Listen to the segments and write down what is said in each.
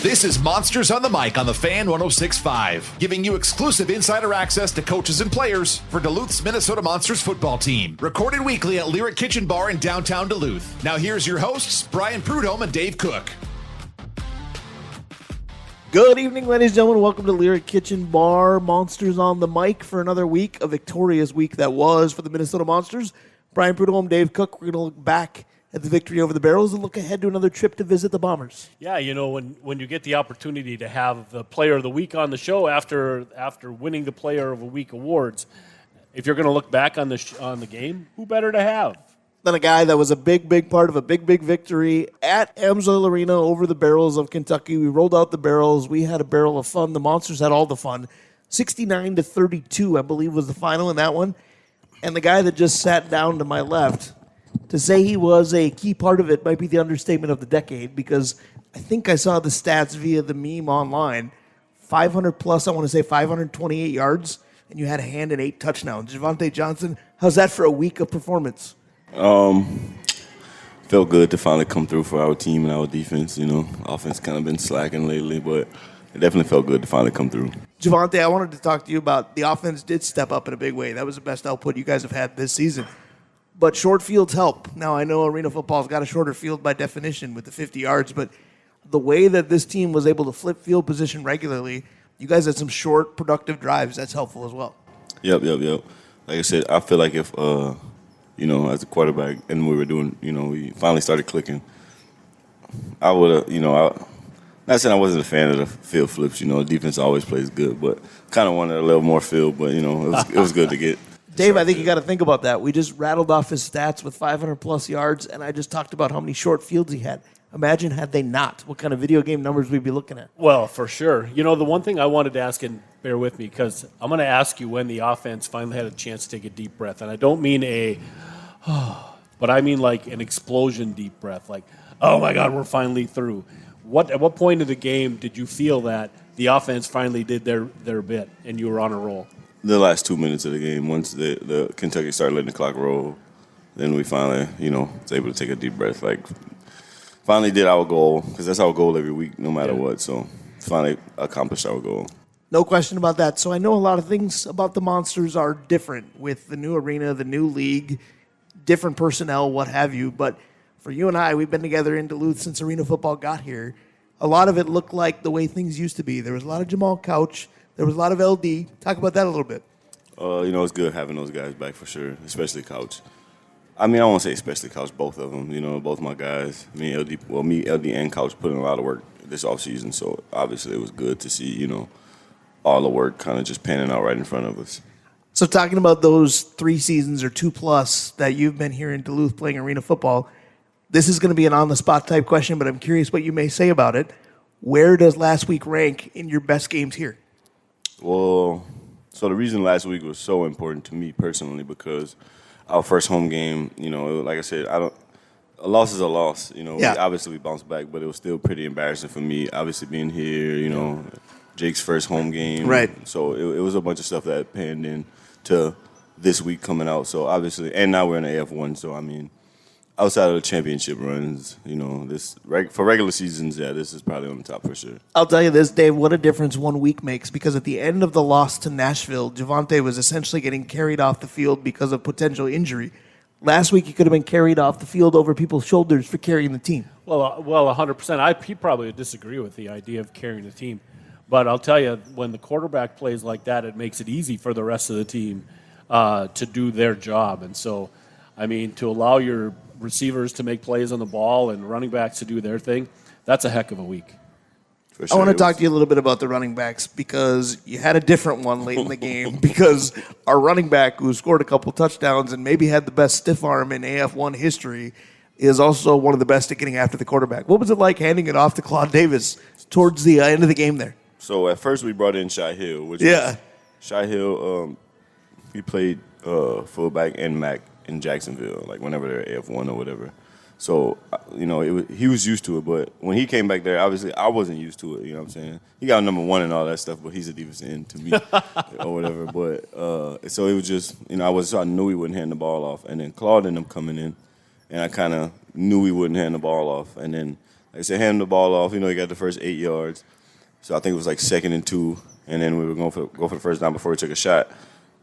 This is Monsters on the Mic on the Fan 106.5, giving you exclusive insider access to coaches and players for Duluth's Minnesota Monsters football team. Recorded weekly at Lyric Kitchen Bar in downtown Duluth. Now here's your hosts, Brian Prudhomme and Dave Cook. Good evening, ladies and gentlemen. Welcome to Lyric Kitchen Bar, Monsters on the Mic for another week, a victorious week that was for the Minnesota Monsters. Brian Prudhomme, Dave Cook, we're going to look back at the victory over the Barrels and look ahead to another trip to visit the Bombers. Yeah, you know, when you get the opportunity to have the Player of the Week on the show after winning the Player of the Week awards, if you're going to look back on the game, who better to have than a guy that was a big part of a big victory at Amsoil Arena over the Barrels of Kentucky. We rolled out the Barrels. We had a barrel of fun. The Monsters had all the fun. 69-32, I believe, was the final in that one. And the guy that just sat down to my left, to say he was a key part of it might be the understatement of the decade, because I think I saw the stats via the meme online. 500 plus, I want to say 528 yards, and you had a hand in 8 touchdowns. Javonte Johnson, how's that for a week of performance? Felt good to finally come through for our team and our defense. You know, offense kind of been slacking lately, but it definitely felt good to finally come through. Javonte, I wanted to talk to you about the offense did step up in a big way. That was the best output you guys have had this season. But short fields help. Now, I know arena football's got a shorter field by definition with the 50 yards, but the way that this team was able to flip field position regularly, you guys had some short, productive drives. That's helpful as well. Yep. Like I said, I feel like if, as a quarterback and we were doing, we finally started clicking, I would have, not saying I wasn't a fan of the field flips. Defense always plays good, but kind of wanted a little more field, but, it was good to get. Dave, I think you got to think about that. We just rattled off his stats with 500-plus yards, and I just talked about how many short fields he had. Imagine had they not, what kind of video game numbers we'd be looking at. Well, for sure. The one thing I wanted to ask, and bear with me, because I'm going to ask you when the offense finally had a chance to take a deep breath. And I don't mean but I mean like an explosion deep breath, like, oh, my God, we're finally through. At what point of the game did you feel that the offense finally did their bit and you were on a roll? The last 2 minutes of the game, once the Kentucky started letting the clock roll, then we finally, was able to take a deep breath. Like, finally did our goal, because that's our goal every week, no matter what. So, finally accomplished our goal. No question about that. So, I know a lot of things about the Monsters are different with the new arena, the new league, different personnel, what have you. But for you and I, we've been together in Duluth since arena football got here. A lot of it looked like the way things used to be. There was a lot of Jamal Couch. There was a lot of LD. Talk about that a little bit. It's good having those guys back for sure, especially Couch. I mean, I won't say especially Couch, both of them. Both my guys. Me, LD, and Couch put in a lot of work this offseason, so obviously it was good to see, all the work kind of just panning out right in front of us. So talking about those 3 seasons or 2+ that you've been here in Duluth playing arena football, this is going to be an on-the-spot type question, but I'm curious what you may say about it. Where does last week rank in your best games here? Well, so the reason last week was so important to me personally because our first home game, like I said, a loss is a loss. Obviously we bounced back, but it was still pretty embarrassing for me. Obviously being here, Jake's first home game. Right. So it was a bunch of stuff that panned in to this week coming out. So obviously, and now we're in the AF1. So, I mean, outside of the championship runs, for regular seasons, this is probably on the top for sure. I'll tell you this, Dave, what a difference 1 week makes, because at the end of the loss to Nashville, Javonte was essentially getting carried off the field because of potential injury. Last week, he could have been carried off the field over people's shoulders for carrying the team. Well, 100%. He probably would disagree with the idea of carrying the team. But I'll tell you, when the quarterback plays like that, it makes it easy for the rest of the team to do their job. And so, I mean, to allow your receivers to make plays on the ball and running backs to do their thing, that's a heck of a week. I want to talk to you a little bit about the running backs, because you had a different one late in the game, because our running back, who scored a couple touchdowns and maybe had the best stiff arm in AF1 history, is also one of the best at getting after the quarterback. What was it like handing it off to Claude Davis towards the end of the game there? So at first we brought in Shy Hill, Shy Hill, he played fullback and Mac in Jacksonville, like whenever they're AF1 or whatever. So, he was used to it, but when he came back there, obviously I wasn't used to it, you know what I'm saying? He got number 1 and all that stuff, but he's a defensive end to me or whatever. But so it was just, I knew he wouldn't hand the ball off. And then Claude ended up coming in, and I kind of knew he wouldn't hand the ball off. And then like I said, hand the ball off. He got the first 8 yards. So I think it was like 2nd and 2, and then we were going go for the first down before we took a shot.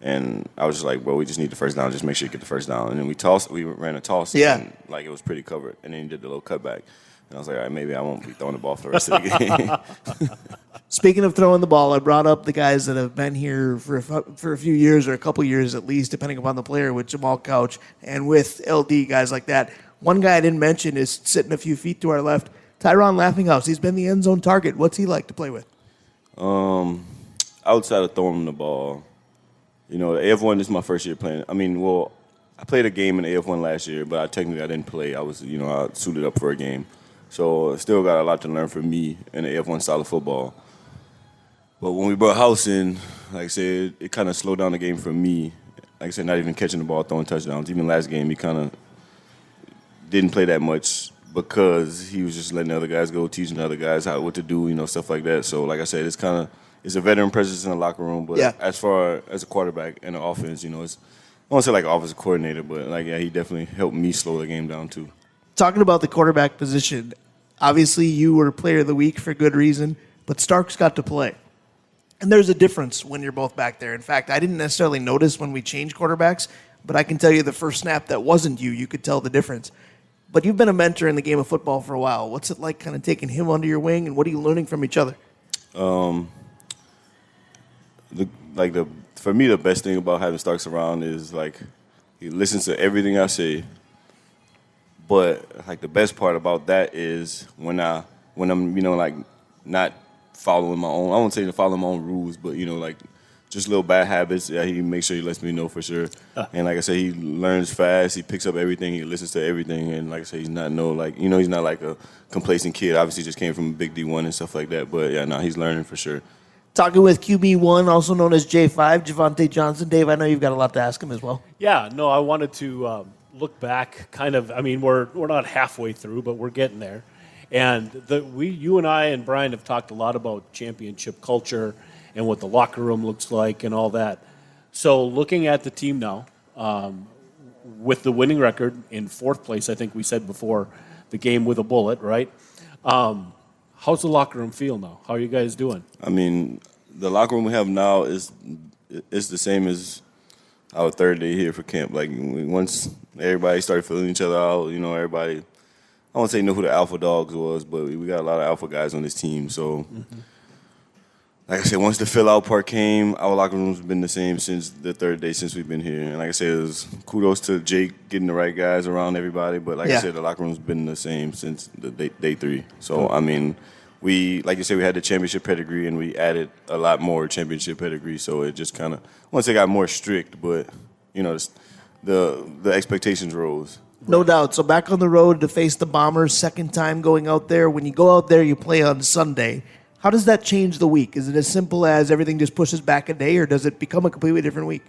And I was just like, bro, we just need the first down. Just make sure you get the first down. And then we ran a toss. Yeah. And, like, it was pretty covered. And then he did the little cutback. And I was like, all right, maybe I won't be throwing the ball for the rest of the game. Speaking of throwing the ball, I brought up the guys that have been here for a few years or a couple years at least, depending upon the player, with Jamal Couch and with LD, guys like that. One guy I didn't mention is sitting a few feet to our left, Tyron Laughinghouse. He's been the end zone target. What's he like to play with? Outside of throwing him the ball, the AF1 is my first year playing. I played a game in the AF1 last year, but I didn't play. I was, I suited up for a game. So I still got a lot to learn from me in the AF1 style of football. But when we brought House in, like I said, it kind of slowed down the game for me. Like I said, not even catching the ball, throwing touchdowns. Even last game, he kind of didn't play that much because he was just letting the other guys go, teaching the other guys what to do, stuff like that. So, like I said, it's a veteran presence in the locker room. But as far as a quarterback and the offense, it's, I don't want to say like an offensive coordinator, but he definitely helped me slow the game down too. Talking about the quarterback position, obviously you were player of the week for good reason, but Starks got to play. And there's a difference when you're both back there. In fact, I didn't necessarily notice when we changed quarterbacks, but I can tell you the first snap that wasn't you could tell the difference. But you've been a mentor in the game of football for a while. What's it like kind of taking him under your wing, and what are you learning from each other? For me, the best thing about having Starks around is, he listens to everything I say. But, the best part about that is when I'm, not following my own, I won't say to follow my own rules, but, just little bad habits. Yeah, he makes sure he lets me know for sure. And like I said, he learns fast. He picks up everything. He listens to everything. And like I said, he's not he's not like a complacent kid. Obviously, just came from a big D1 and stuff like that. But yeah, he's learning for sure. Talking with QB1, also known as J5, Javonte Johnson. Dave, I know you've got a lot to ask him as well. Yeah, no, I wanted to look back. We're not halfway through, but we're getting there. And you and I and Brian have talked a lot about championship culture and what the locker room looks like and all that. So looking at the team now, with the winning record in 4th place, I think we said before, the game with a bullet, right? How's the locker room feel now? How are you guys doing? The locker room we have now is the same as our 3rd day here for camp. Once everybody started filling each other out, everybody, I won't say know who the alpha dogs was, but we got a lot of alpha guys on this team. So, like I said, once the fill-out part came, our locker room's been the same since the 3rd day since we've been here. And like I said, it was kudos to Jake getting the right guys around everybody. But like I said, the locker room's been the same since the day 3. So, we, like you said, we had the championship pedigree, and we added a lot more championship pedigree. So it just kind of, once it got more strict, but, the expectations rose. No doubt. So back on the road to face the Bombers, 2nd time going out there. When you go out there, you play on Sunday. How does that change the week? Is it as simple as everything just pushes back a day, or does it become a completely different week?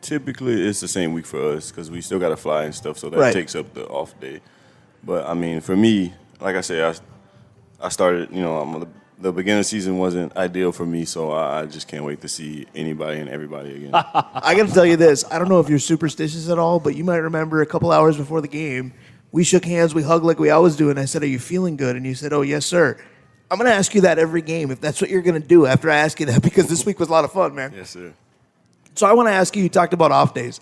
Typically it's the same week for us because we still got to fly and stuff, so that takes up the off day. But, for me, like I said, I started, the beginning of the season wasn't ideal for me, so I just can't wait to see anybody and everybody again. I got to tell you this. I don't know if you're superstitious at all, but you might remember a couple hours before the game, we shook hands, we hugged like we always do, and I said, "Are you feeling good?" And you said, "Oh, yes, sir." I'm going to ask you that every game if that's what you're going to do after I ask you that, because this week was a lot of fun, man. Yes, sir. So I want to ask you talked about off days.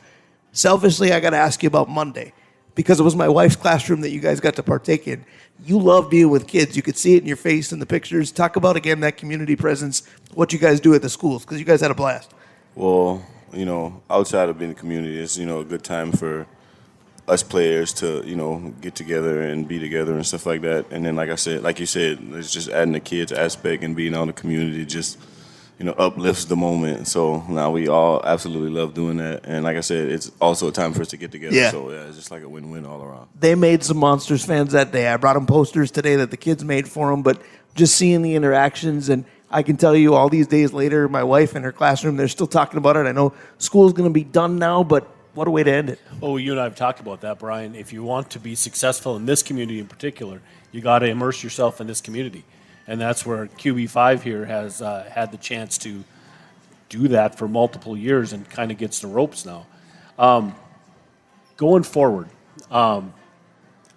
Selfishly, I got to ask you about Monday, because it was my wife's classroom that you guys got to partake in. You love being with kids. You could see it in your face in the pictures. Talk about, again, that community presence, what you guys do at the schools, because you guys had a blast. Well, outside of being in the community, it's, a good time for us players to, get together and be together and stuff like that. And then, like you said, it's just adding the kids aspect and being out in the community just, uplifts the moment. So now we all absolutely love doing that. And like I said, it's also a time for us to get together. Yeah. So yeah, it's just like a win-win all around. They made some Monsters fans that day. I brought them posters today that the kids made for them, but just seeing the interactions, and I can tell you all these days later, my wife in her classroom, they're still talking about it. I know school's going to be done now, but what a way to end it. Oh, you and I have talked about that, Brian. If you want to be successful in this community in particular, you got to immerse yourself in this community. And that's where QB5 here has had the chance to do that for multiple years and kind of gets the ropes now. Going forward,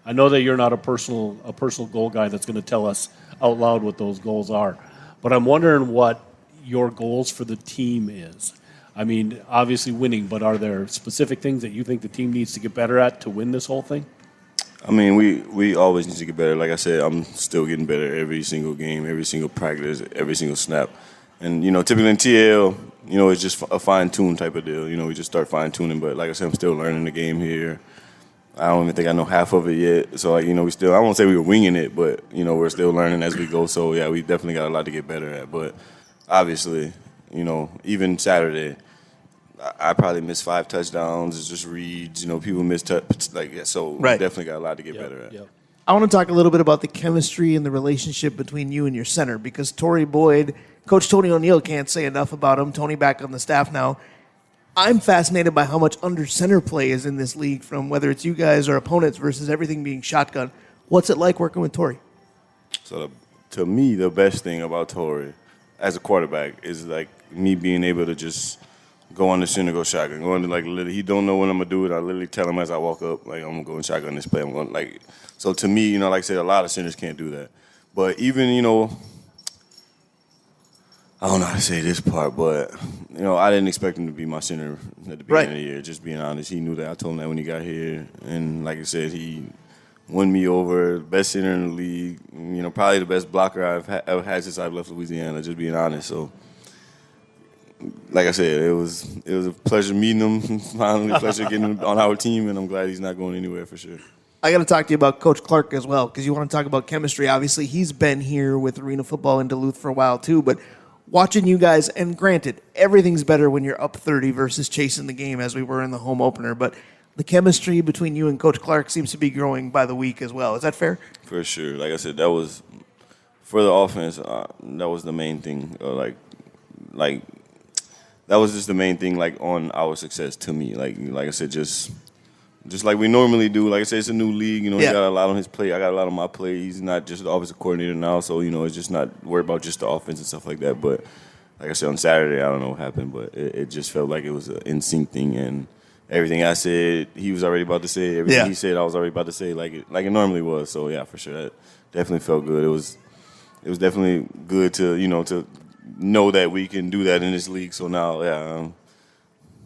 I know that you're not a personal goal guy that's going to tell us out loud what those goals are, but I'm wondering what your goals for the team is. I mean, obviously winning, but are there specific things that you think the team needs to get better at to win this whole thing? I mean, we always need to get better. Like I said, I'm still getting better every single game, every single practice, every single snap. And, typically in TL, it's just a fine-tune type of deal. We just start fine-tuning. But like I said, I'm still learning the game here. I don't even think I know half of it yet. So, we still, I won't say we were winging it, but, we're still learning as we go. So, yeah, we definitely got a lot to get better at. But obviously, even Saturday, I probably missed 5 touchdowns. It's just reads. People miss so we definitely got a lot to get better at. Yep. I want to talk a little bit about the chemistry and the relationship between you and your center, because Torrey Boyd, Coach Tony O'Neill can't say enough about him. Tony back on the staff now. I'm fascinated by how much under center play is in this league, from whether it's you guys or opponents versus everything being shotgun. What's it like working with Torrey? So to me, the best thing about Torrey as a quarterback is like me being able to just go on the center, go shotgun. Go into literally, he don't know when I'm gonna do it. I literally tell him as I walk up, I'm gonna go and shotgun this play. I'm going so to me, like I said, a lot of centers can't do that. But even I don't know how to say this part, but I didn't expect him to be my center at the beginning of the year. Just being honest, he knew that. I told him that when he got here, and like I said, he won me over, best center in the league. Probably the best blocker I've ever had since I've left Louisiana. Just being honest, so. Like I said, it was a pleasure meeting him. Finally, a pleasure getting him on our team, and I'm glad he's not going anywhere for sure. I got to talk to you about Coach Clark as well, because you want to talk about chemistry. Obviously, he's been here with Arena Football in Duluth for a while too, but watching you guys, and granted, everything's better when you're up 30 versus chasing the game as we were in the home opener, but the chemistry between you and Coach Clark seems to be growing by the week as well. Is that fair? For sure. Like I said, that was, for the offense, that was the main thing. That was just the main thing, on our success to me. Like I said, just like we normally do. Like I said, it's a new league. He got a lot on his plate. I got a lot on my plate. He's not just the offensive coordinator now, so, it's just not worried about just the offense and stuff like that. But like I said, on Saturday, I don't know what happened, but it just felt like it was an in-sync thing. And everything I said, he was already about to say. Everything he said, I was already about to say, like it normally was. So, yeah, for sure. That definitely felt good. It was definitely good to know that we can do that in this league. So now,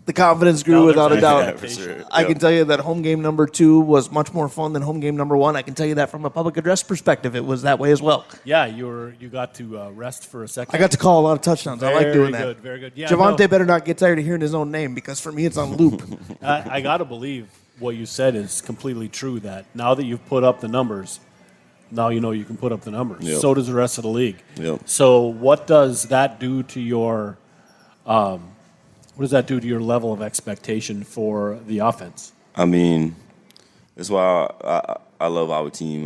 the confidence grew without a doubt. Yeah, for sure. I can tell you that home game number 2 was much more fun than home game number 1. I can tell you that from a public address perspective. It was that way as well. Yeah, you got to rest for a second. I got to call a lot of touchdowns. I like doing that. Very good. Yeah, Javonte better not get tired of hearing his own name, because for me it's on loop. I got to believe what you said is completely true, that now that you've put up the numbers, now you can put up the numbers. Yep. So does the rest of the league. Yep. So what does that do to your level of expectation for the offense? I mean, that's why I love our team.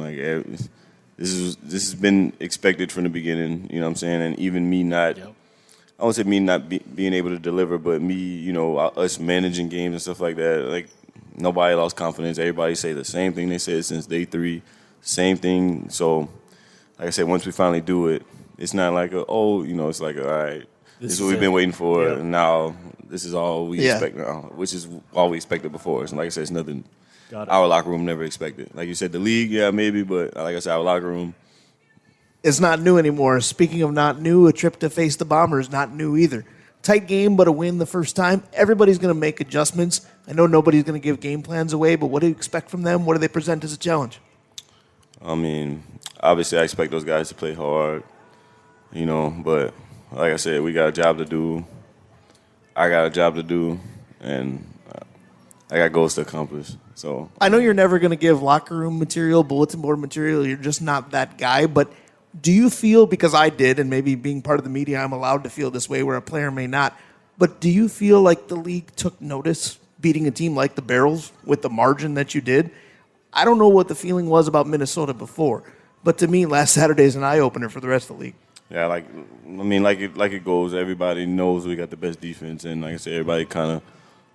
This has been expected from the beginning. You know what I'm saying? And even me not, I won't say me not being able to deliver, but me, us managing games and stuff like that. Nobody lost confidence. Everybody say the same thing they said since day 3. Same thing. So, like I said, once we finally do it, it's not like it's like, all right, this is what we've been waiting for. Yeah. And now this is all we expect now, which is all we expected before. So, like I said, it's nothing our locker room never expected. Like you said, the league, maybe, but like I said, our locker room. It's not new anymore. Speaking of not new, a trip to face the Bombers, not new either. Tight game, but a win the first time. Everybody's going to make adjustments. I know nobody's going to give game plans away, but what do you expect from them? What do they present as a challenge? I mean, obviously I expect those guys to play hard, but like I said, we got a job to do. I got a job to do, and I got goals to accomplish. So I know you're never going to give locker room material, bulletin board material. You're just not that guy, but do you feel, because I did, and maybe being part of the media, I'm allowed to feel this way where a player may not, but do you feel like the league took notice beating a team like the Barrels with the margin that you did? I don't know what the feeling was about Minnesota before, but to me, last Saturday is an eye-opener for the rest of the league. Yeah, like it goes. Everybody knows we got the best defense, and like I said, everybody kind of,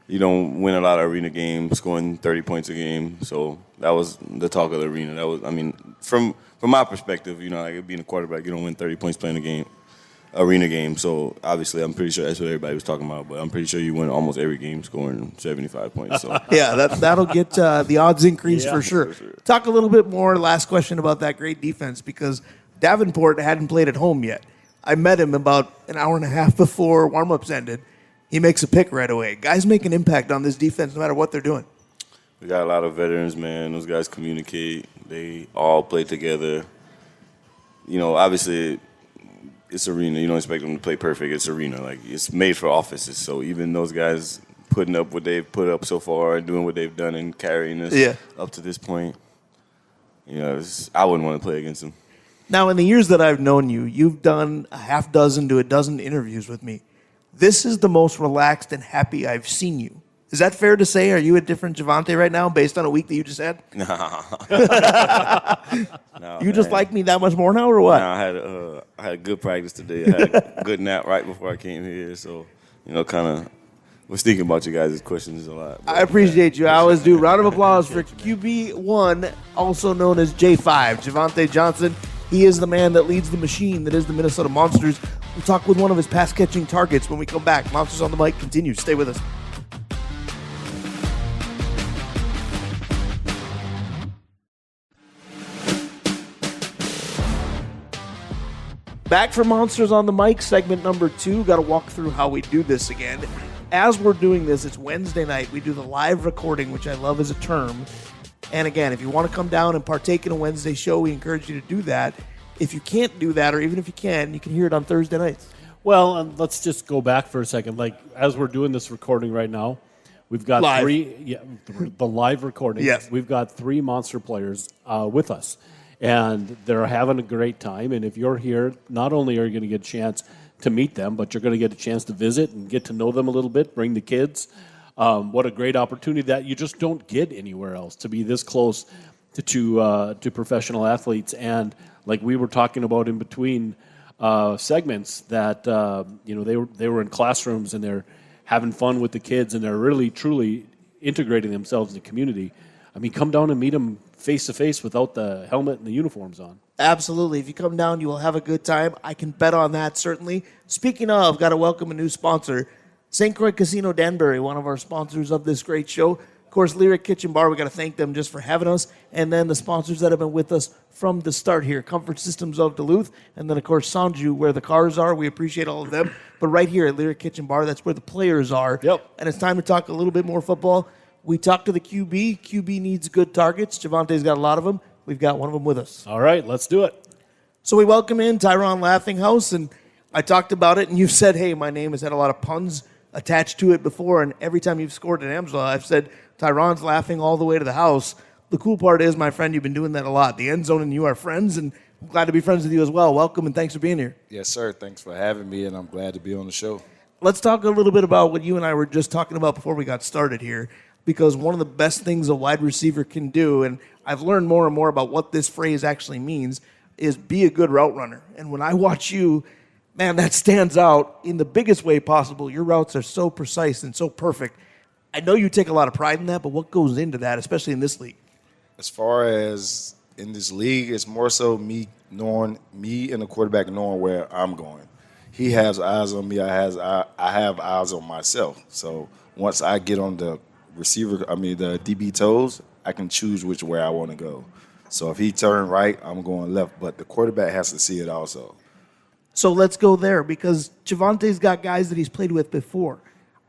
win a lot of arena games, scoring 30 points a game. So that was the talk of the arena. That was, from my perspective, being a quarterback, you don't win 30 points playing a game. arena game. So obviously, I'm pretty sure that's what everybody was talking about. But I'm pretty sure you win almost every game scoring 75 points. So Yeah, that'll get the odds increase for sure. for sure. Talk a little bit more, last question about that great defense, because Davenport hadn't played at home yet. I met him about an hour and a half before warm-ups ended. He makes a pick right away. Guys make an impact on this defense no matter what they're doing. we got a lot of veterans, man. Those guys communicate. They all play together. You know, obviously, it's arena. You don't expect them to play perfect. It's arena. Like, it's made for offices. So even those guys putting up what they've put up so far and doing what they've done and carrying us up to this point, you know, I wouldn't want to play against them. Now, in the years that I've known you, you've done a half dozen to a dozen interviews with me. This is the most relaxed and happy I've seen you. Is that fair to say? Are you a different Javonte right now based on a week that you just had? No, You just like me that much more now or what? I had a good practice today. I had a good nap right before I came here. So, you know, kind of was thinking about you guys' questions a lot. I appreciate you. I always do. Round of applause for QB1, also known as J5, Javonte Johnson. He is the man that leads the machine that is the Minnesota Monsters. We'll talk with one of his pass-catching targets when we come back. Monsters on the Mic continues. Stay with us. Back for Monsters on the Mic, segment number 2. Got to walk through how we do this again. As we're doing this, it's Wednesday night. We do the live recording, which I love as a term. And again, if you want to come down and partake in a Wednesday show, we encourage you to do that. If you can't do that, or even if you can hear it on Thursday nights. Well, let's just go back for a second. Like, as we're doing this recording right now, we've got Live. the live recording. Yes. We've got 3 Monster players with us, and they're having a great time. And if you're here, not only are you going to get a chance to meet them, but you're going to get a chance to visit and get to know them a little bit, bring the kids. What a great opportunity that you just don't get anywhere else, to be this close to professional athletes. And like we were talking about in between segments, that they were in classrooms and they're having fun with the kids and they're really truly integrating themselves in the community. I mean, come down and meet them face to face without the helmet and the uniforms on. Absolutely. If you come down, you will have a good time. I can bet on that, certainly. Speaking of, got to welcome a new sponsor, St. Croix Casino Danbury, one of our sponsors of this great show. Of course, Lyric Kitchen Bar, we got to thank them just for having us. And then the sponsors that have been with us from the start here, Comfort Systems of Duluth, and then, of course, Sanju, where the cars are. We appreciate all of them. But right here at Lyric Kitchen Bar, that's where the players are. Yep. And it's time to talk a little bit more football. We talked to the QB. QB needs good targets. Javonte's got a lot of them. We've got one of them with us. All right, let's do it. So we welcome in Tyron Laughinghouse, and I talked about it, and you've said, hey, my name has had a lot of puns attached to it before, and every time you've scored at Amsoil, I've said, Tyron's laughing all the way to the house. The cool part is, my friend, you've been doing that a lot. The end zone and you are friends, and I'm glad to be friends with you as well. Welcome, and thanks for being here. Yes, sir. Thanks for having me, and I'm glad to be on the show. Let's talk a little bit about what you and I were just talking about before we got started here, because one of the best things a wide receiver can do, and I've learned more and more about what this phrase actually means, is be a good route runner. And when I watch you, man, that stands out in the biggest way possible. Your routes are so precise and so perfect. I know you take a lot of pride in that, but what goes into that, especially in this league? As far as in this league, it's more so me and the quarterback knowing where I'm going. He has eyes on me. I have eyes on myself. So once I get on the the DB toes, I can choose which way I want to go. So if he turn right, I'm going left. But the quarterback has to see it also. So let's go there, because Javonte's got guys that he's played with before.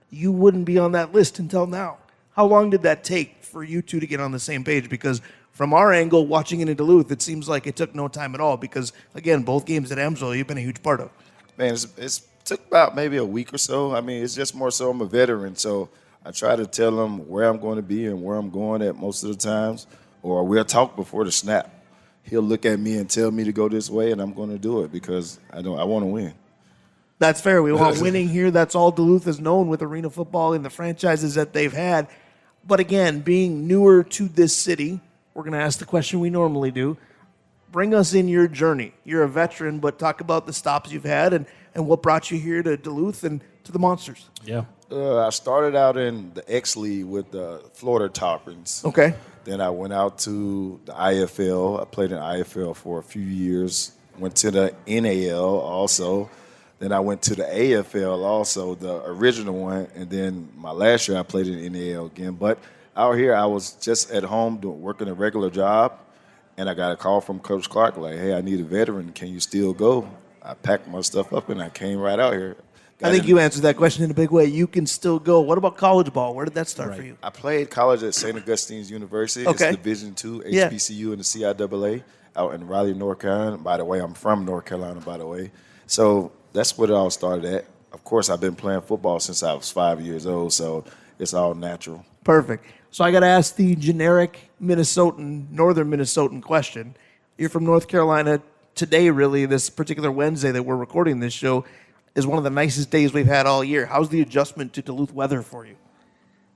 You wouldn't be on that list until now. How long did that take for you two to get on the same page? Because from our angle, watching it in Duluth, it seems like it took no time at all because, again, both games at Amsoil you've been a huge part of. Man, it's took about maybe a week or so. I mean, it's just more so I'm a veteran, so I try to tell him where I'm going to be and where I'm going at most of the times, or we'll talk before the snap. He'll look at me and tell me to go this way, and I'm going to do it because I want to win. That's fair. We want winning here. That's all Duluth is known with arena football in the franchises that they've had. But again, being newer to this city, we're going to ask the question we normally do. Bring us in your journey. You're a veteran, but talk about the stops you've had and what brought you here to Duluth and to the Monsters. Yeah. I started out in the X League with the Florida Tarpons. Okay. Then I went out to the IFL. I played in IFL for a few years. Went to the NAL also. Then I went to the AFL also, the original one, and then my last year I played in the NAL again. But out here I was just at home working a regular job, and I got a call from Coach Clark like, hey, I need a veteran. Can you still go? I packed my stuff up, and I came right out here. I think you answered that question in a big way. You can still go. What about college ball? Where did that start for you? I played college at St. Augustine's University. Okay. It's Division II, HBCU, and the CIAA out in Raleigh, North Carolina. By the way, I'm from North Carolina, by the way. So that's what it all started at. Of course, I've been playing football since I was 5 years old, so it's all natural. Perfect. So I got to ask the generic Minnesotan, northern Minnesotan question. You're from North Carolina. Today, really, this particular Wednesday that we're recording this show is one of the nicest days we've had all year. How's the adjustment to Duluth weather for you?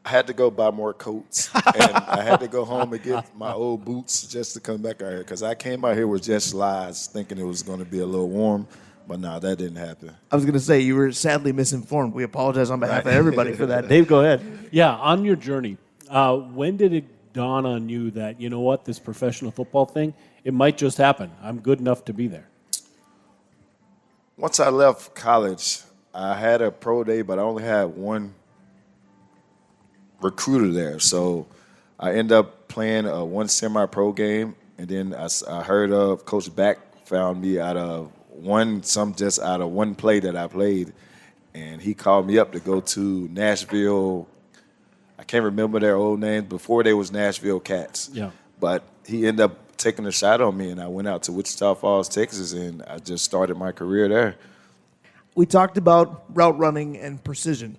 I had to go buy more coats, and I had to go home and get my old boots just to come back out here because I came out here with just slides thinking it was going to be a little warm, but no, that didn't happen. I was going to say, you were sadly misinformed. We apologize on behalf of everybody for that. Dave, go ahead. Yeah, on your journey, when did it dawn on you that, you know what, this professional football thing, it might just happen. I'm good enough to be there. Once I left college, I had a pro day, but I only had one recruiter there. So I ended up playing one semi-pro game, and then I heard of Coach Back found me out of one play that I played, and he called me up to go to Nashville. I can't remember their old names. Before they was Nashville Cats. Yeah. But he ended up taking a shot on me, and I went out to Wichita Falls, Texas, and I just started my career there. We talked about route running and precision.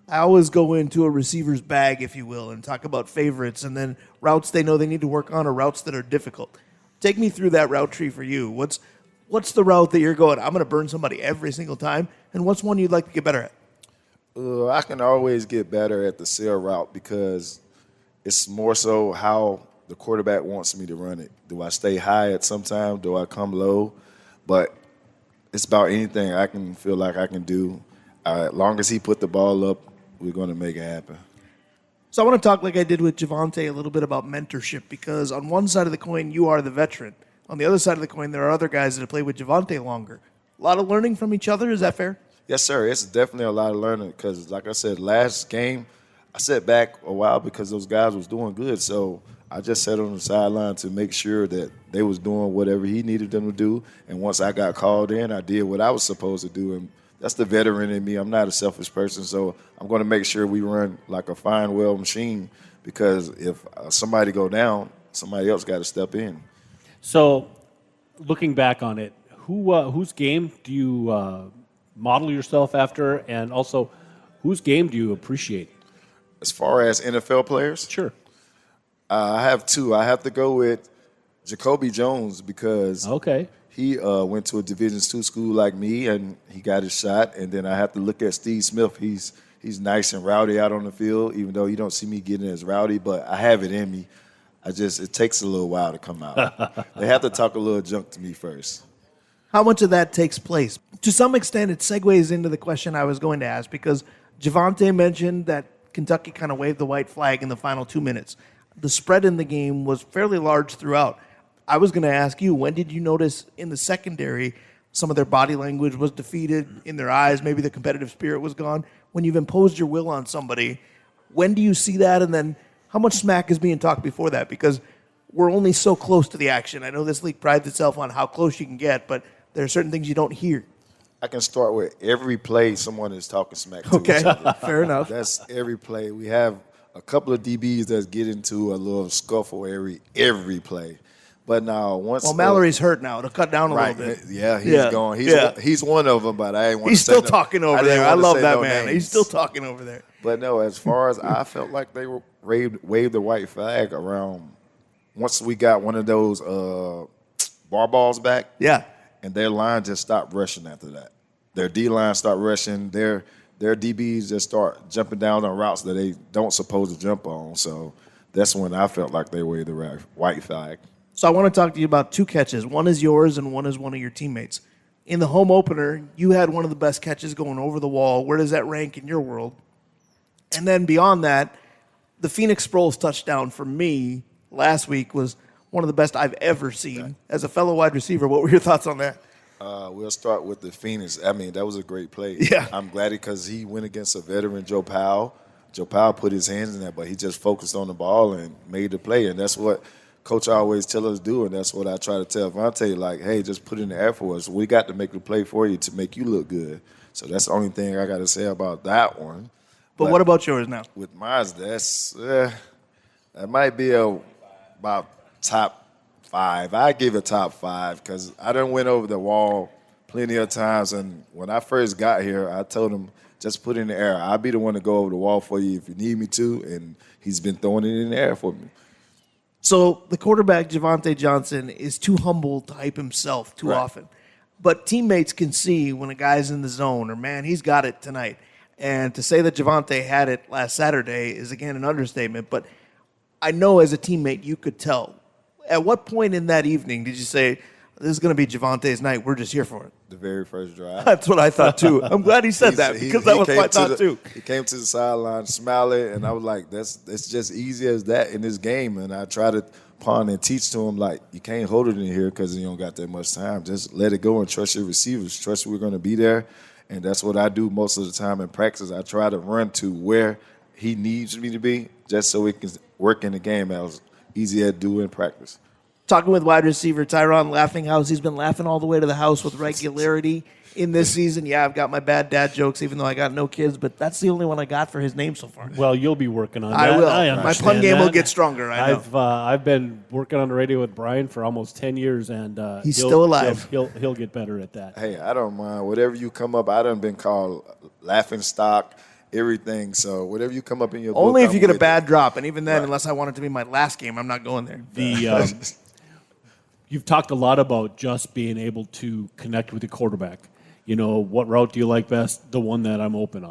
I always go into a receiver's bag, if you will, and talk about favorites and then routes they know they need to work on or routes that are difficult. Take me through that route tree for you. What's the route that you're going, I'm going to burn somebody every single time, and what's one you'd like to get better at? I can always get better at the sail route because it's more so how the quarterback wants me to run it. Do I stay high at some time? Do I come low? But it's about anything I can feel like I can do. As long as he put the ball up, we're going to make it happen. So I want to talk like I did with Javonte a little bit about mentorship because on one side of the coin, you are the veteran. On the other side of the coin, there are other guys that have played with Javonte longer. A lot of learning from each other. Is that fair? Yes, sir. It's definitely a lot of learning because, like I said, last game, I sat back a while because those guys was doing good. So I just sat on the sideline to make sure that they was doing whatever he needed them to do. And once I got called in, I did what I was supposed to do. And that's the veteran in me. I'm not a selfish person, so I'm going to make sure we run like a fine, well machine because if somebody go down, somebody else got to step in. So looking back on it, whose game do you model yourself after, and also whose game do you appreciate? As far as NFL players? Sure. I have two. I have to go with Jacoby Jones because he went to a Division II school like me, and he got his shot. And then I have to look at Steve Smith. He's nice and rowdy out on the field, even though you don't see me getting as rowdy, but I have it in me. It takes a little while to come out. They have to talk a little junk to me first. How much of that takes place? To some extent, it segues into the question I was going to ask because Javonte mentioned that Kentucky kind of waved the white flag in the final 2 minutes. The spread in the game was fairly large throughout. I was going to ask you, when did you notice in the secondary some of their body language was defeated in their eyes, maybe the competitive spirit was gone? When you've imposed your will on somebody, when do you see that? And then how much smack is being talked before that? Because we're only so close to the action. I know this league prides itself on how close you can get, but there are certain things you don't hear. I can start with every play someone is talking smack to each other. Fair enough. That's every play. We have a couple of DBs that get into a little scuffle every play. But now once Mallory's hurt now. It'll cut down a little bit. Yeah, he's gone. He's one of them, but I ain't want He's to say still no. talking over there. I love that man. Names. He's still talking over there. But no, as far as I felt like they were waved the white flag around once we got one of those bar balls back. Yeah. And their line just stopped rushing after that. Their D-line stopped rushing. Their DBs just start jumping down on routes that they don't supposed to jump on. So that's when I felt like they waved the white flag. So I want to talk to you about two catches. One is yours and one is one of your teammates. In the home opener, you had one of the best catches going over the wall. Where does that rank in your world? And then beyond that, the Phoenix Sproles touchdown for me last week was one of the best I've ever seen. As a fellow wide receiver, what were your thoughts on that? We'll start with the Phoenix. I mean, that was a great play. Yeah. I'm glad because he went against a veteran, Joe Powell. Joe Powell put his hands in there, but he just focused on the ball and made the play. And that's what Coach always tell us to do, and that's what I try to tell Javonte, like, hey, just put in the effort for us. We got to make the play for you to make you look good. So that's the only thing I got to say about that one. But what about yours now? With mine, that might be about top 5. I give it top 5 because I done went over the wall plenty of times, and when I first got here, I told him, just put it in the air. I'll be the one to go over the wall for you if you need me to, and he's been throwing it in the air for me. So the quarterback, Javonte Johnson, is too humble to hype himself too often. But teammates can see when a guy's in the zone or, man, he's got it tonight. And to say that Javonte had it last Saturday is, again, an understatement. But I know as a teammate you could tell. At what point in that evening did you say, this is going to be Javonte's night, we're just here for it? The very first drive. That's what I thought, too. I'm glad he said that because that was my thought, too. He came to the sideline smiling, and I was like, it's just easy as that in this game. And I try to pawn and teach to him, like, you can't hold it in here because you don't got that much time. Just let it go and trust your receivers. Trust we're going to be there. And that's what I do most of the time in practice. I try to run to where he needs me to be just so it can work in the game as easy as do in practice. Talking with wide receiver Tyron Laughinghouse. He's been laughing all the way to the house with regularity in this season. Yeah, I've got my bad dad jokes, even though I got no kids, but that's the only one I got for his name so far. Well, you'll be working on that. I will. I My pun game will get stronger, I know. I've been working on the radio with Brian for almost 10 years, and he's still alive. He'll get better at that. Hey, I don't mind. Whatever you come up, I done been called laughing stock, everything. So whatever you come up in your book, only if you I'm get a with bad it. drop, and even then, unless I want it to be my last game, I'm not going there. You've talked a lot about just being able to connect with the quarterback. You know, what route do you like best? The one that I'm open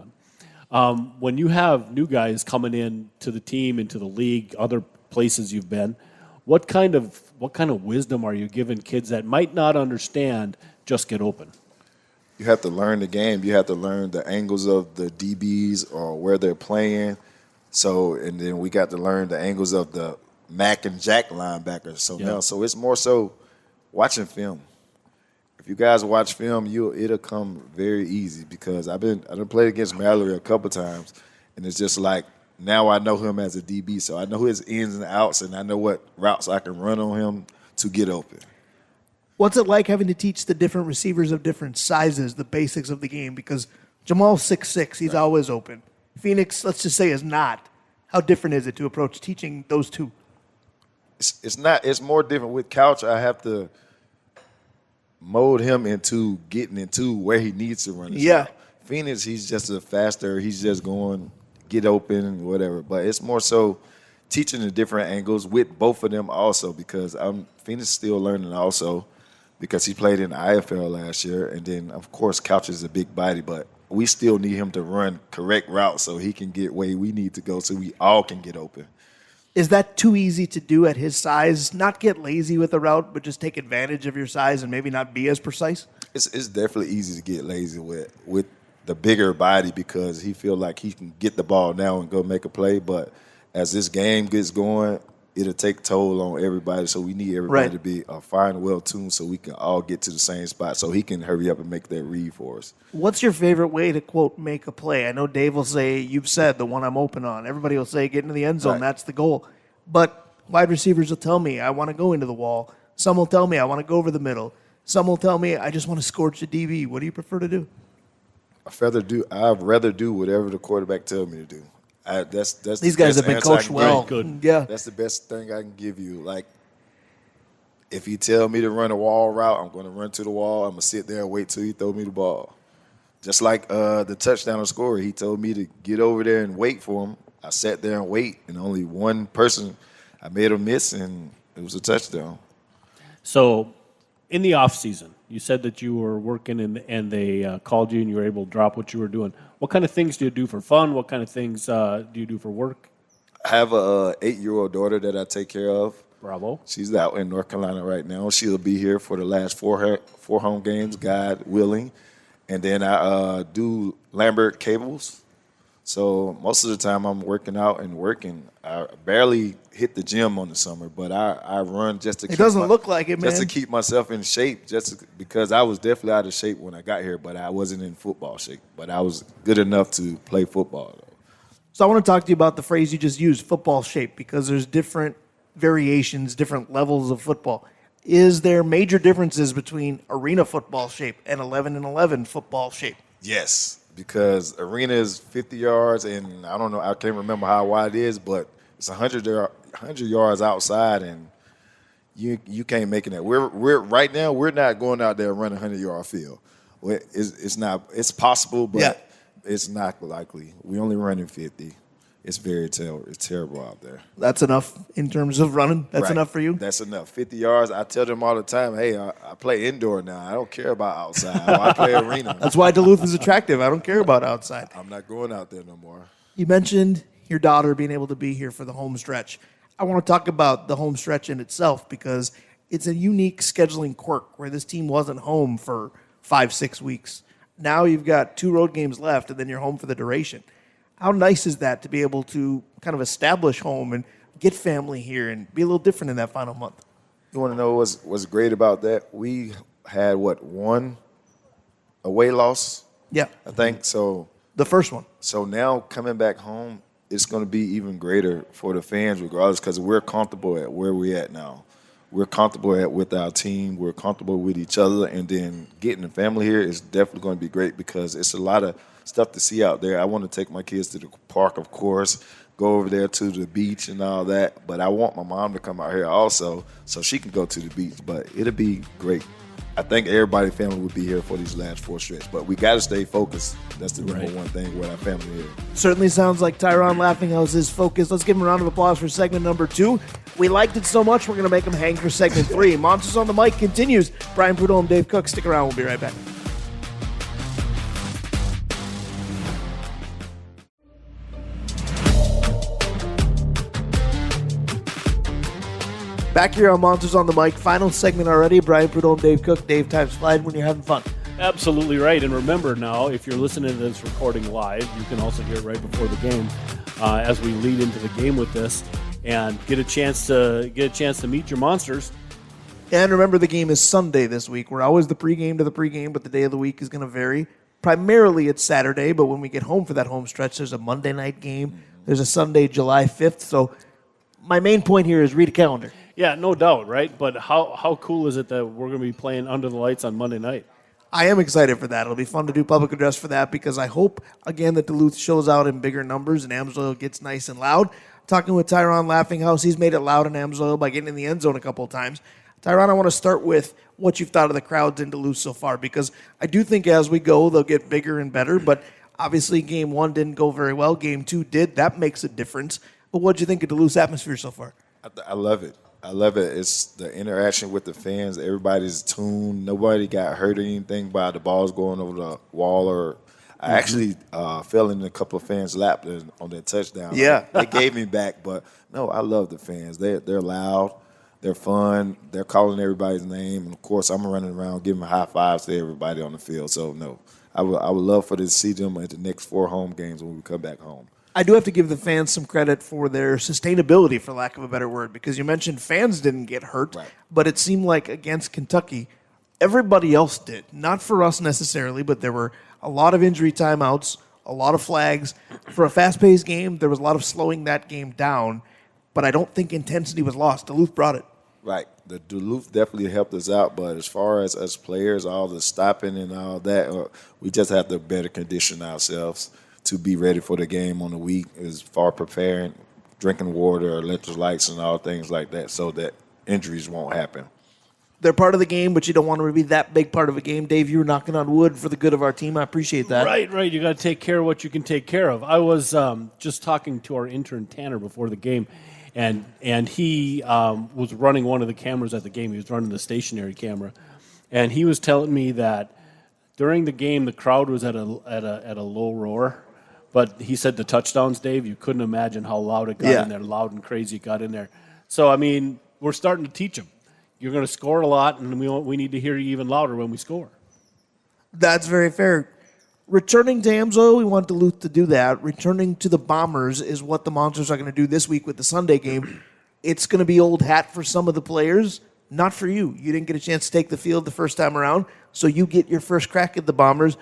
on. When you have new guys coming in to the team, into the league, other places you've been, what kind of wisdom are you giving kids that might not understand just get open? You have to learn the game. You have to learn the angles of the DBs or where they're playing. So, and then we got to learn the angles of the Mac and Jack linebackers. So it's more so watching film. If you guys watch film, it'll come very easy because I've played against Mallory a couple times, and it's just like now I know him as a DB, so I know his ins and outs, and I know what routes I can run on him to get open. What's it like having to teach the different receivers of different sizes the basics of the game? Because Jamal's 6'6", he's always open. Phoenix, let's just say, is not. How different is it to approach teaching those two? It's more different with Couch. I have to mold him into getting into where he needs to run. Phoenix, he's just he's just going, get open, whatever. But it's more so teaching the different angles with both of them also because Phoenix is still learning also because he played in the IFL last year. And then, of course, Couch is a big body, but we still need him to run correct routes so he can get where we need to go so we all can get open. Is that too easy to do at his size? Not get lazy with the route, but just take advantage of your size and maybe not be as precise? It's definitely easy to get lazy with the bigger body because he feel like he can get the ball now and go make a play. But as this game gets going, it'll take toll on everybody. So we need everybody to be fine and well-tuned so we can all get to the same spot so he can hurry up and make that read for us. What's your favorite way to, quote, make a play? I know Dave will say, you've said, the one I'm open on. Everybody will say, get into the end zone. Right. That's the goal. But wide receivers will tell me, I want to go into the wall. Some will tell me, I want to go over the middle. Some will tell me, I just want to scorch the DB. What do you prefer to do? I'd rather do whatever the quarterback tells me to do. That's These guys have been coached well. Good. Yeah. That's the best thing I can give you. Like, if he tell me to run a wall route, I'm going to run to the wall. I'm going to sit there and wait till he throw me the ball. Just like the touchdown scorer, he told me to get over there and wait for him. I sat there and wait, and only one person, I made a miss, and it was a touchdown. So, in the off season, you said that you were working and they called you and you were able to drop what you were doing. What kind of things do you do for fun? What kind of things do you do for work? I have a 8-year-old daughter that I take care of. Bravo. She's out in North Carolina right now. She'll be here for the last four home games, God willing. And then I do Lambert cables. So most of the time I'm working out and working. I barely hit the gym on the summer, but I run just to It doesn't look like it, man. just to keep myself in shape, because I was definitely out of shape when I got here, but I wasn't in football shape. But I was good enough to play football, though. So I want to talk to you about the phrase you just used, football shape, because there's different variations, different levels of football. Is there major differences between arena football shape and 11-11 football shape? Yes, because arena is 50 yards, and I don't know, I can't remember how wide it is, but it's 100 yards outside, and you can't make it that. We're right now we're not going out there and running 100-yard field. It's possible, but it's not likely. We only running 50. It's terrible out there. That's enough in terms of running? That's Right. enough for you? That's enough. 50 yards. I tell them all the time, hey, I play indoor now. I don't care about outside. I play arena. That's why Duluth is attractive. I don't care about outside. I'm not going out there no more. You mentioned your daughter being able to be here for the home stretch. I want to talk about the home stretch in itself because it's a unique scheduling quirk where this team wasn't home for 5-6 weeks. Now you've got 2 road games left, and then you're home for the duration. How nice is that to be able to kind of establish home and get family here and be a little different in that final month? You want to know what's great about that? We had, one away loss? Yeah. I think so. The first one. So now coming back home, it's going to be even greater for the fans regardless because we're comfortable at where we're at now. We're comfortable with our team. We're comfortable with each other. And then getting the family here is definitely going to be great because it's a lot of stuff to see out there. I want to take my kids to the park, of course, go over there to the beach and all that. But I want my mom to come out here also so she can go to the beach. But it'll be great. I think everybody's family will be here for these last 4 stretch. But we got to stay focused. That's the number one thing with our family here. Certainly sounds like Tyron Laughinghouse is focused. Let's give him a round of applause for segment number 2. We liked it so much, we're going to make him hang for segment 3. Monsters on the Mic continues. Brian Prudhomme, Dave Cook. Stick around. We'll be right back. Back here on Monsters on the Mic. Final segment already. Brian Prudhomme, Dave Cook. Dave times flight when you're having fun. Absolutely right. And remember now, if you're listening to this recording live, you can also hear it right before the game as we lead into the game with this and get a chance to meet your monsters. And remember, the game is Sunday this week. We're always the pregame to the pregame, but the day of the week is going to vary. Primarily, it's Saturday, but when we get home for that home stretch, there's a Monday night game. There's a Sunday, July 5th. So my main point here is read a calendar. Yeah, no doubt, right? But how cool is it that we're going to be playing under the lights on Monday night? I am excited for that. It'll be fun to do public address for that because I hope, again, that Duluth shows out in bigger numbers and Amsoil gets nice and loud. Talking with Tyron Laughinghouse, he's made it loud in Amsoil by getting in the end zone a couple of times. Tyron, I want to start with what you've thought of the crowds in Duluth so far because I do think as we go, they'll get bigger and better, but obviously Game 1 didn't go very well. Game 2 did. That makes a difference. But what do you think of Duluth's atmosphere so far? I love it. I love it. It's the interaction with the fans. Everybody's tuned. Nobody got hurt or anything by the balls going over the wall. Or I actually fell in a couple of fans' lap on that touchdown. Yeah. They gave me back. But, no, I love the fans. They're loud. They're fun. They're calling everybody's name. And, of course, I'm running around giving high fives to everybody on the field. So, no, I would love to see them at the next 4 home games when we come back home. I do have to give the fans some credit for their sustainability, for lack of a better word, because you mentioned fans didn't get hurt, but it seemed like against Kentucky, everybody else did. Not for us necessarily, but there were a lot of injury timeouts, a lot of flags. For a fast-paced game, there was a lot of slowing that game down, but I don't think intensity was lost. Duluth brought it. Right. The Duluth definitely helped us out, but as far as us players, all the stopping and all that, we just have to better condition ourselves to be ready for the game on the week as far preparing, drinking water, electrolytes, and all things like that so that injuries won't happen. They're part of the game, but you don't want to be that big part of a game. Dave, you were knocking on wood for the good of our team. I appreciate that. Right. You got to take care of what you can take care of. I was just talking to our intern, Tanner, before the game, and he was running one of the cameras at the game. He was running the stationary camera, and he was telling me that during the game the crowd was at a low roar. But he said the touchdowns, Dave, you couldn't imagine how loud it got in there, loud and crazy it got in there. So, I mean, we're starting to teach them. You're going to score a lot, and we need to hear you even louder when we score. That's very fair. Returning to Amsoil, we want Duluth to do that. Returning to the Bombers is what the Monsters are going to do this week with the Sunday game. It's going to be old hat for some of the players, not for you. You didn't get a chance to take the field the first time around, so you get your first crack at the Bombers.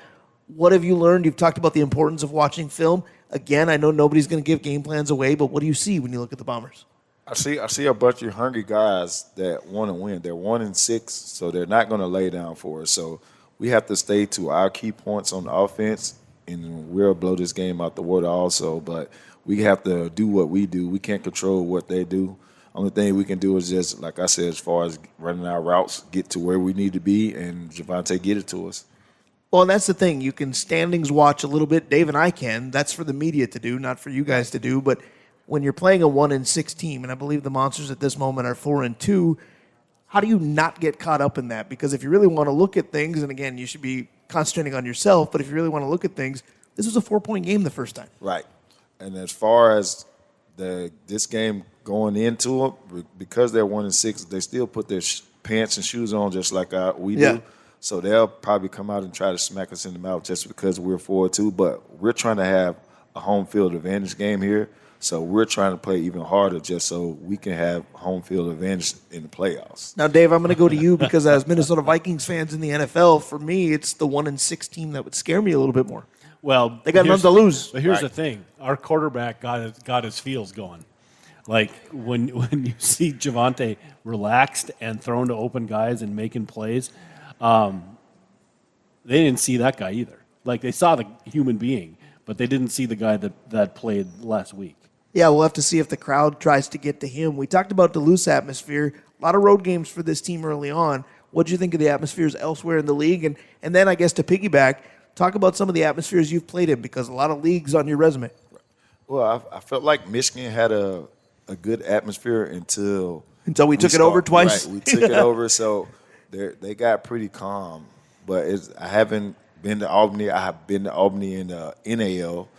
What have you learned? You've talked about the importance of watching film. Again, I know nobody's going to give game plans away, but what do you see when you look at the Bombers? I see a bunch of hungry guys that want to win. They're 1-6, so they're not going to lay down for us. So we have to stay to our key points on the offense, and we'll blow this game out the water also. But we have to do what we do. We can't control what they do. Only thing we can do is just, like I said, as far as running our routes, get to where we need to be, and Javonte get it to us. Well, and that's the thing. You can standings watch a little bit. Dave and I can. That's for the media to do, not for you guys to do. But when you're playing a 1-6 team, and I believe the Monsters at this moment are 4-2, how do you not get caught up in that? Because if you really want to look at things, and again, you should be concentrating on yourself, but if you really want to look at things, this was a 4-point game the first time. Right. And as far as this game going into it, because they're 1-6, they still put their pants and shoes on just like we do. Yeah. So they'll probably come out and try to smack us in the mouth just because we're 4-2. But we're trying to have a home field advantage game here. So we're trying to play even harder just so we can have home field advantage in the playoffs. Now, Dave, I'm going to go to you because as Minnesota Vikings fans in the NFL, for me, it's the 1-6 team that would scare me a little bit more. Well, They got nothing to lose. But here's the thing: our quarterback got his feels going. Like when you see Javonte relaxed and thrown to open guys and making plays, they didn't see that guy either. Like they saw the human being, but they didn't see the guy that played last week. Yeah, we'll have to see if the crowd tries to get to him. We talked about Duluth's atmosphere. A lot of road games for this team early on. What do you think of the atmospheres elsewhere in the league? And then I guess to piggyback, talk about some of the atmospheres you've played in because a lot of leagues on your resume. Well, I felt like Michigan had a good atmosphere until we took it over twice. Right, we took it over, so they got pretty calm. But I haven't been to Albany. I have been to Albany in the NAL,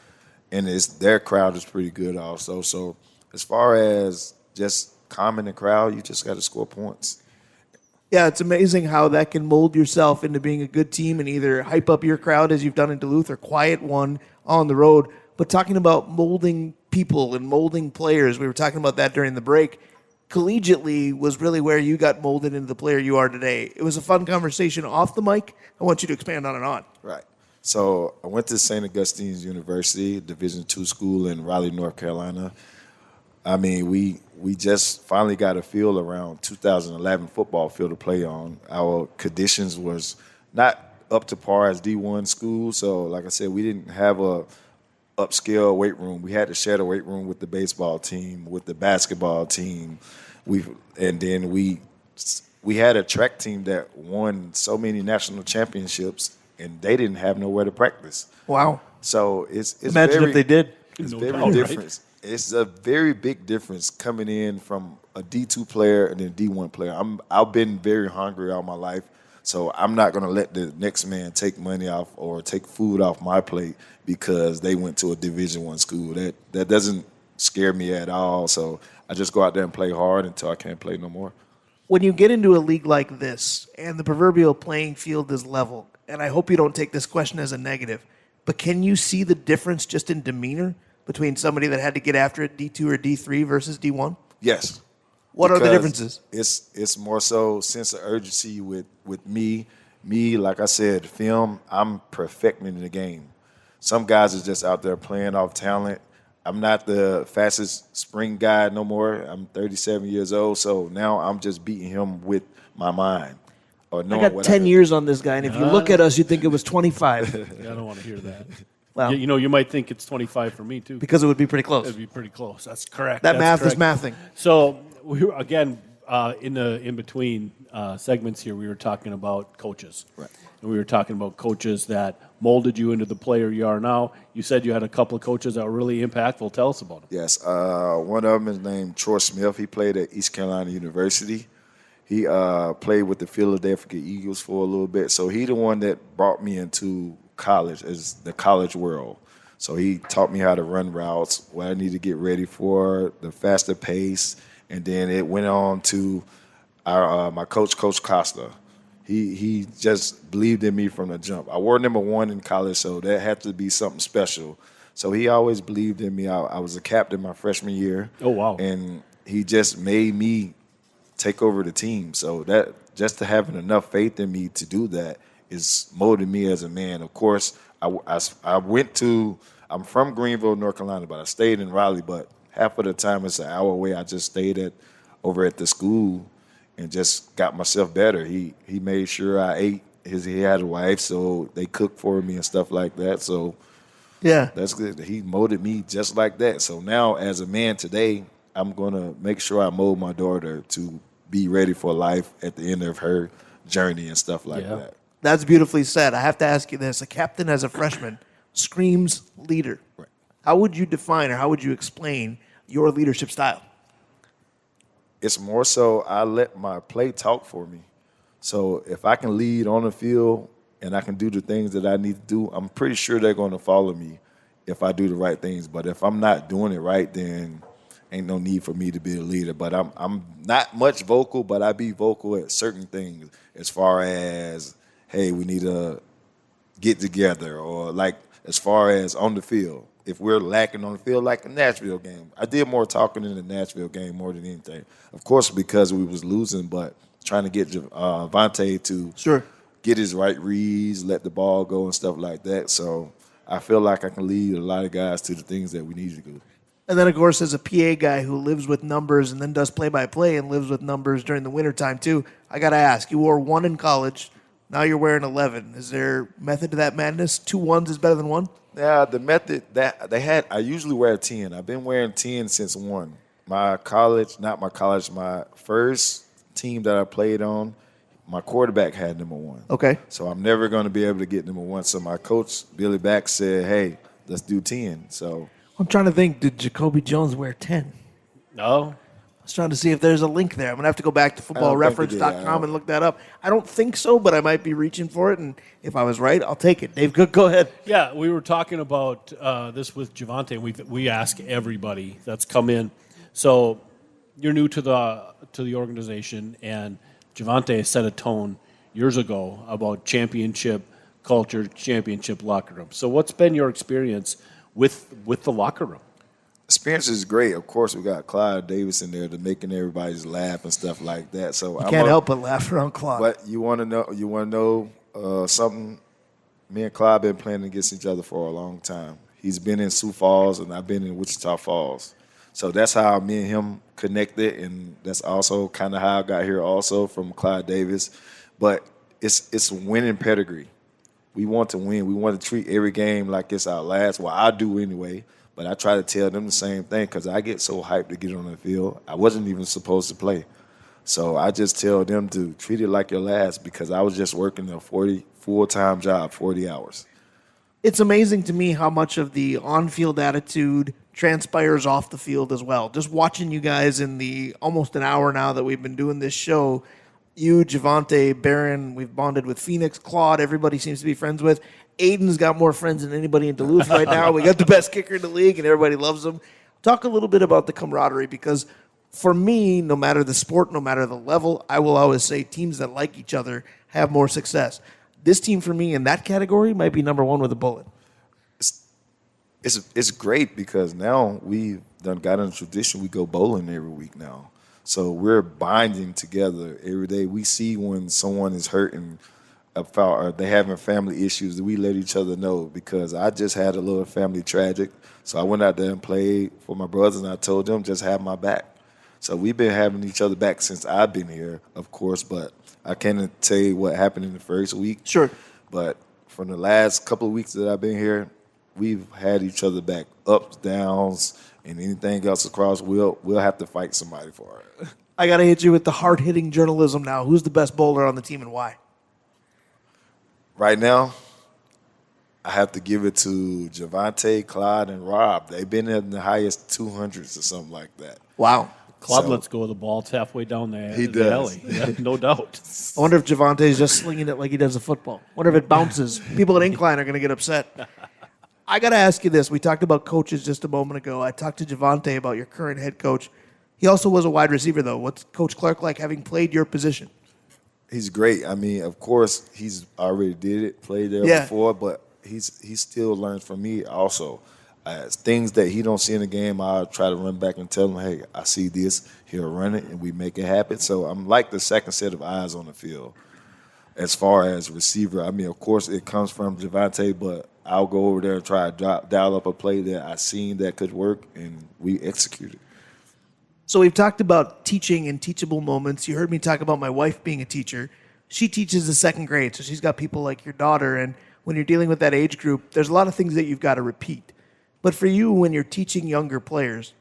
and their crowd is pretty good also. So as far as just calming the crowd, you just got to score points. Yeah, it's amazing how that can mold yourself into being a good team and either hype up your crowd as you've done in Duluth or quiet one on the road. But talking about molding people and molding players, we were talking about that during the break. Collegiately was really where you got molded into the player you are today. It was a fun conversation off the mic. I want you to expand on it on. Right. So I went to St. Augustine's University, Division II school in Raleigh, North Carolina. I mean, we just finally got a field around 2011 football field to play on. Our conditions was not up to par as D1 school. So, like I said, we didn't have a upscale weight room. We had to share the weight room with the baseball team, with the basketball team. We had a track team that won so many national championships, and they didn't have nowhere to practice. Wow. So it's Imagine if they did. It's No very doubt, different. right? It's a very big difference coming in from a D2 player and then D1 player. I've been very hungry all my life, so I'm not going to let the next man take money off or take food off my plate because they went to a Division I school. That doesn't scare me at all. So I just go out there and play hard until I can't play no more. When you get into a league like this and the proverbial playing field is level, and I hope you don't take this question as a negative, but can you see the difference just in demeanor between somebody that had to get after it D2 or D3 versus D1? Yes. What are the differences? It's more so sense of urgency with me. Me, like I said, film, I'm perfecting the game. Some guys are just out there playing off talent. I'm not the fastest spring guy no more. I'm 37 years old, so now I'm just beating him with my mind. Or knowing I got 10 years on this guy, and if you look at us, you'd think it was 25 Yeah, I don't want to hear that. Well- you might think it's 25 for me too. because it would be pretty close. It'd be pretty close. That's correct. That That's math is correct. mathing. So we were, again, in between segments here, we were talking about coaches. Right. And we were talking about coaches that molded you into the player you are now. You said you had a couple of coaches that were really impactful. Tell us about them. Yes. One of them is named Troy Smith. He played at East Carolina University. He played with the Philadelphia Eagles for a little bit. So he the one that brought me into college, as the college world. So he taught me how to run routes, what I need to get ready for, the faster pace. And then it went on to my coach, Coach Costa. He just believed in me from the jump. I wore number 1 in college, so that had to be something special. So he always believed in me. I was a captain my freshman year. Oh, wow. And he just made me take over the team. So that just to having enough faith in me to do that is molding me as a man. Of course, I'm from Greenville, North Carolina, but I stayed in Raleigh. But half of the time it's an hour away. I just stayed over at the school and just got myself better. He made sure I ate. He had a wife, so they cooked for me and stuff like that. So Yeah. that's good. He molded me just like that. So now as a man today, I'm going to make sure I mold my daughter to be ready for life at the end of her journey and stuff like that. That's beautifully said. I have to ask you this. A captain as a freshman screams leader. Right. How would you define or how would you explain your leadership style? It's more so I let my play talk for me. So if I can lead on the field and I can do the things that I need to do, I'm pretty sure they're going to follow me if I do the right things. But if I'm not doing it right, then ain't no need for me to be a leader. But I'm not much vocal, but I be vocal at certain things as far as, hey, we need to get together, or like as far as on the field. If we're lacking on the field, like a Nashville game. I did more talking in the Nashville game more than anything. Of course, because we was losing, but trying to get Javonte to get his right reads, let the ball go and stuff like that. So I feel like I can lead a lot of guys to the things that we need to do. And then, of course, as a PA guy who lives with numbers and then does play-by-play and lives with numbers during the wintertime too, I got to ask, you wore 1 in college. Now you're wearing 11. Is there method to that madness? 2 1s is better than 1? Yeah, the method that they had, I usually wear 10. I've been wearing 10 since 1. My first team that I played on, my quarterback had number 1. Okay. So I'm never going to be able to get number 1. So my coach, Billy Back, said, hey, let's do 10. So I'm trying to think, did Jacoby Jones wear 10? No. I was trying to see if there's a link there. I'm going to have to go back to footballreference.com and look that up. I don't think so, but I might be reaching for it, and if I was right, I'll take it. Dave Cook, go ahead. Yeah, we were talking about this with Javonte, and we ask everybody that's come in. So you're new to the organization, and Javonte set a tone years ago about championship culture, championship locker room. So what's been your experience with the locker room? Experience is great. Of course, we got Clyde Davis in there to making everybody just laugh and stuff like that. So you can't help but laugh around Clyde. But you want to know something? Me and Clyde been playing against each other for a long time. He's been in Sioux Falls, and I've been in Wichita Falls. So that's how me and him connected, and that's also kind of how I got here also from Clyde Davis. But it's winning pedigree. We want to win. We want to treat every game like it's our last. Well, I do anyway. But I try to tell them the same thing because I get so hyped to get on the field. I wasn't even supposed to play. So I just tell them to treat it like your last because I was just working a full-time job, 40 hours. It's amazing to me how much of the on-field attitude transpires off the field as well. Just watching you guys in the almost an hour now that we've been doing this show, you, Javonte, Barron, we've bonded with Phoenix, Claude, everybody seems to be friends with. Aiden's got more friends than anybody in Duluth right now. We got the best kicker in the league, and everybody loves him. Talk a little bit about the camaraderie, because for me, no matter the sport, no matter the level, I will always say teams that like each other have more success. This team, for me, in that category, might be number 1 with a bullet. It's great because now we've got in a tradition. We go bowling every week now. So we're binding together every day. We see when someone is hurting, or they having family issues, we let each other know, because I just had a little family tragic. So I went out there and played for my brothers, and I told them just have my back. So we've been having each other back since I've been here, of course, but I can't tell you what happened in the first week. Sure. But from the last couple of weeks that I've been here, we've had each other back, ups, downs, and anything else across. We'll have to fight somebody for it. I got to hit you with the hard-hitting journalism now. Who's the best bowler on the team and why? Right now, I have to give it to Javonte, Clyde, and Rob. They've been in the highest 200s or something like that. Wow. Claude lets go of the ball. It's halfway down the alley. Yeah, no doubt. I wonder if Javonte's just slinging it like he does a football. I wonder if it bounces. People at Incline are going to get upset. I got to ask you this. We talked about coaches just a moment ago. I talked to Javonte about your current head coach. He also was a wide receiver, though. What's Coach Clark like, having played your position? He's great. I mean, of course, he's already did it, played there before, but he still learns from me also. Things that he don't see in the game, I'll try to run back and tell him, hey, I see this. He'll run it, and we make it happen. So I'm like the second set of eyes on the field. As far as receiver, I mean, of course, it comes from Javonte, but I'll go over there and try to dial up a play that I seen that could work, and we execute it. So we've talked about teaching and teachable moments. You heard me talk about my wife being a teacher. She teaches the second grade, so she's got people like your daughter. And when you're dealing with that age group, there's a lot of things that you've got to repeat. But for you, when you're teaching younger players,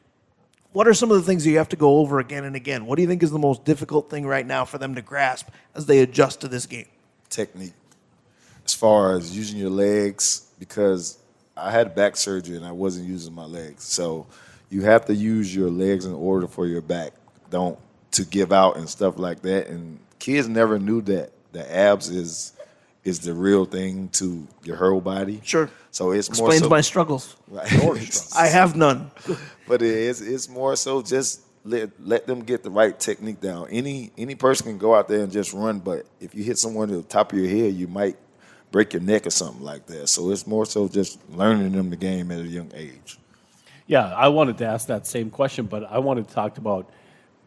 what are some of the things that you have to go over again and again? What do you think is the most difficult thing right now for them to grasp as they adjust to this game? Technique. As far as using your legs, because I had back surgery and I wasn't using my legs. So you have to use your legs in order for your back, to give out and stuff like that. And kids never knew that the abs is the real thing to your whole body. Sure. So it's Explains more so, my struggles. Right. I have none. But it's more so just let them get the right technique down. Any person can go out there and just run, but if you hit someone at the top of your head, you might break your neck or something like that. So it's more so just learning them the game at a young age. Yeah, I wanted to ask that same question, but I wanted to talk about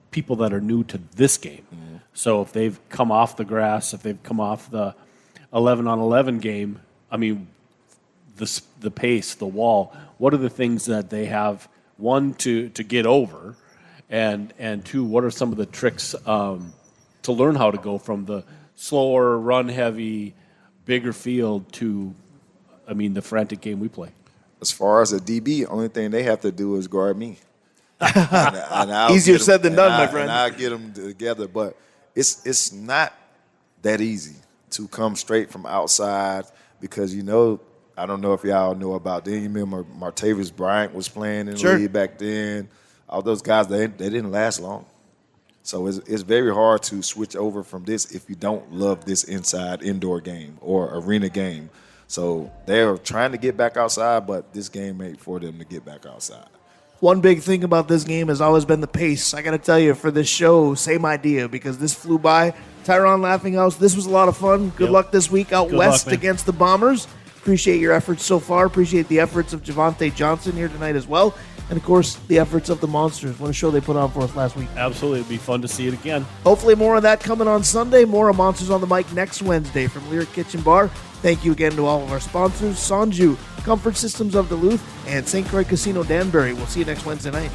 people that are new to this game. Mm-hmm. So if they've come off the grass, if they've come off the 11-on-11 game, I mean, the pace, the wall, what are the things that they have, one, to get over, and two, what are some of the tricks to learn how to go from the slower, run-heavy, bigger field to, I mean, the frantic game we play? As far as a DB, only thing they have to do is guard me. and Easier said than done, my friend. And I'll get them together. But it's not that easy to come straight from outside because, I don't know if y'all know about then. You remember Martavis Bryant was playing in the league back then. All those guys, they didn't last long. So it's very hard to switch over from this if you don't love this indoor game or arena game. So they're trying to get back outside, but this game ain't for them to get back outside. One big thing about this game has always been the pace. I got to tell you, for this show, same idea, because this flew by. Tyron Laughinghouse, this was a lot of fun. Good luck this week out west against the Bombers. Appreciate your efforts so far. Appreciate the efforts of Javonte Johnson here tonight as well. And, of course, the efforts of the Monsters. What a show they put on for us last week. Absolutely. It'd be fun to see it again. Hopefully more of that coming on Sunday. More of Monsters on the Mic next Wednesday from Lyric Kitchen Bar. Thank you again to all of our sponsors, Sanju, Comfort Systems of Duluth, and St. Croix Casino Danbury. We'll see you next Wednesday night.